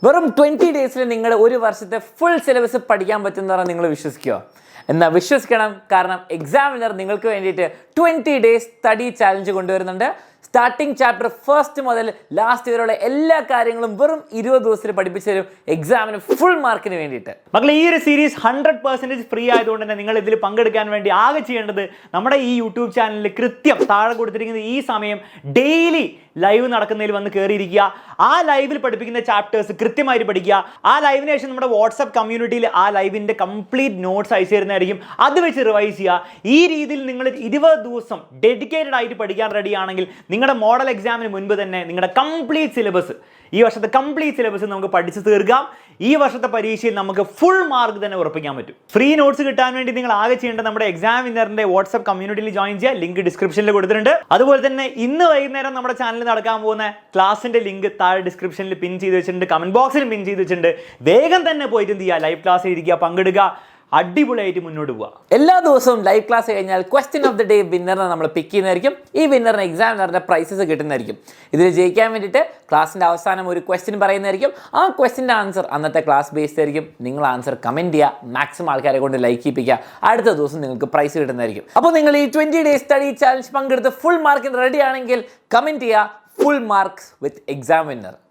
വെറും 20 ഡേയ്സിൽ നിങ്ങൾ ഒരു വർഷത്തെ ഫുൾ സിലബസ് പഠിക്കാൻ പറ്റുന്നതാണ് നിങ്ങൾ വിശ്വസിക്കുമോ? എന്നാൽ വിശ്വസിക്കണം, കാരണം എക്സാമിനർ നിങ്ങൾക്ക് വേണ്ടിയിട്ട് 20 ഡേയ്സ് സ്റ്റഡി ചാലഞ്ച് കൊണ്ടുവരുന്നുണ്ട്. സ്റ്റാർട്ടിംഗ് ചാപ്റ്റർ ഫസ്റ്റ് മുതൽ ലാസ്റ്റ് വരെയുള്ള എല്ലാ കാര്യങ്ങളും വെറും 20 ദിവസത്തിൽ പഠിപ്പിച്ചു തരും എക്സാമിന് ഫുൾ മാർക്കിന് വേണ്ടിയിട്ട്. മക്കളെ, ഈ ഒരു സീരീസ് 100% ഫ്രീ ആയതുകൊണ്ട് തന്നെ നിങ്ങൾ ഇതിൽ പങ്കെടുക്കാൻ വേണ്ടി ആകെ ചെയ്യേണ്ടത് നമ്മുടെ ഈ യൂട്യൂബ് ചാനലിൽ കൃത്യം താഴെ കൊടുത്തിരിക്കുന്ന ഈ സമയം ഡെയിലി ലൈവ് നടക്കുന്നതിൽ വന്ന് കയറിയിരിക്കുക. ആ ലൈവിൽ പഠിപ്പിക്കുന്ന ചാപ്റ്റേഴ്സ് കൃത്യമായിട്ട് പഠിക്കുക. ആ ലൈവിന് ശേഷം നമ്മുടെ വാട്സ്ആപ്പ് കമ്മ്യൂണിറ്റിയിൽ ആ ലൈവിൻ്റെ കംപ്ലീറ്റ് നോട്ട്സ് അയച്ചു തരുന്നതായിരിക്കും. അത് വെച്ച് റിവൈസ് ചെയ്യുക. ഈ രീതിയിൽ നിങ്ങൾ 20 ദിവസം ഡെഡിക്കേറ്റഡ് ആയിട്ട് പഠിക്കാൻ റെഡി ആണെങ്കിൽ നിങ്ങളുടെ മോഡൽ എക്സാമിന് മുൻപ് തന്നെ നിങ്ങളുടെ കംപ്ലീറ്റ് സിലബസ്, ഈ വർഷത്തെ കംപ്ലീറ്റ് സിലബസ് നമുക്ക് പഠിച്ചു തീർക്കാം. ഈ വർഷത്തെ പരീക്ഷയിൽ നമുക്ക് ഫുൾ മാർക്ക് തന്നെ ഉറപ്പിക്കാൻ പറ്റും. ഫ്രീ നോട്ട്സ് കിട്ടാൻ വേണ്ടി നിങ്ങൾ ആകെ ചെയ്യേണ്ടത് നമ്മുടെ എക്സാം വിന്നറിന്റെ വാട്സ്ആപ്പ് കമ്മ്യൂണിറ്റിയിൽ ജോയിൻ ചെയ്യുക. ലിങ്ക് ഡിസ്ക്രിപ്ഷനിൽ കൊടുത്തിട്ടുണ്ട്. അതുപോലെ തന്നെ ഇന്ന് വൈകുന്നേരം നമ്മുടെ ചാനലിൽ നടക്കാൻ പോകുന്ന ക്ലാസിന്റെ ലിങ്ക് താഴെ ഡിസ്ക്രിപ്ഷനിൽ പിൻ ചെയ്ത് വെച്ചിട്ടുണ്ട്, കമന്റ് ബോക്സിൽ പിൻ ചെയ്ത് വെച്ചിട്ടുണ്ട്. വേഗം തന്നെ പോയിട്ട് എന്ത് ചെയ്യുക, ലൈവ് ക്ലാസ് ഇരിക്കുക, പങ്കെടുക്കുക, അടിപൊളിയായിട്ട് മുന്നോട്ട് പോവുക. എല്ലാ ദിവസവും ലൈവ് ക്ലാസ് കഴിഞ്ഞാൽ ക്വസ്റ്റ്യൻ ഓഫ് ദി ഡേ വിന്നറിനെ നമ്മൾ പിക്ക് ചെയ്യുന്നതായിരിക്കും. ഈ വിന്നറിന് എക്സാമിനറിന്റെ പ്രൈസസ് കിട്ടുന്നതായിരിക്കും. ഇതിൽ ജയിക്കാൻ വേണ്ടിയിട്ട് ക്ലാസിന്റെ അവസാനം ഒരു ക്വസ്റ്റ്യൻ പറയുന്നതായിരിക്കും. ആ ക്വസ്റ്റ്യൻ്റെ ആൻസർ അന്നത്തെ ക്ലാസ് ബേസ്ഡ് ആയിരിക്കും. നിങ്ങൾ ആൻസർ കമന്റ് ചെയ്യുക, മാക്സിമം ആൾക്കാരെ കൊണ്ട് ലൈക്ക് ചെയ്യിപ്പിക്കുക. അടുത്ത ദിവസം നിങ്ങൾക്ക് പ്രൈസ് കിട്ടുന്നതായിരിക്കും. അപ്പോൾ നിങ്ങൾ ഈ 20 ഡേയ്സ് സ്റ്റഡി ചാലഞ്ച് പങ്കെടുത്ത് ഫുൾ മാർക്കിന് റെഡി ആണെങ്കിൽ കമന്റ് ചെയ്യുക full marks with exam winner.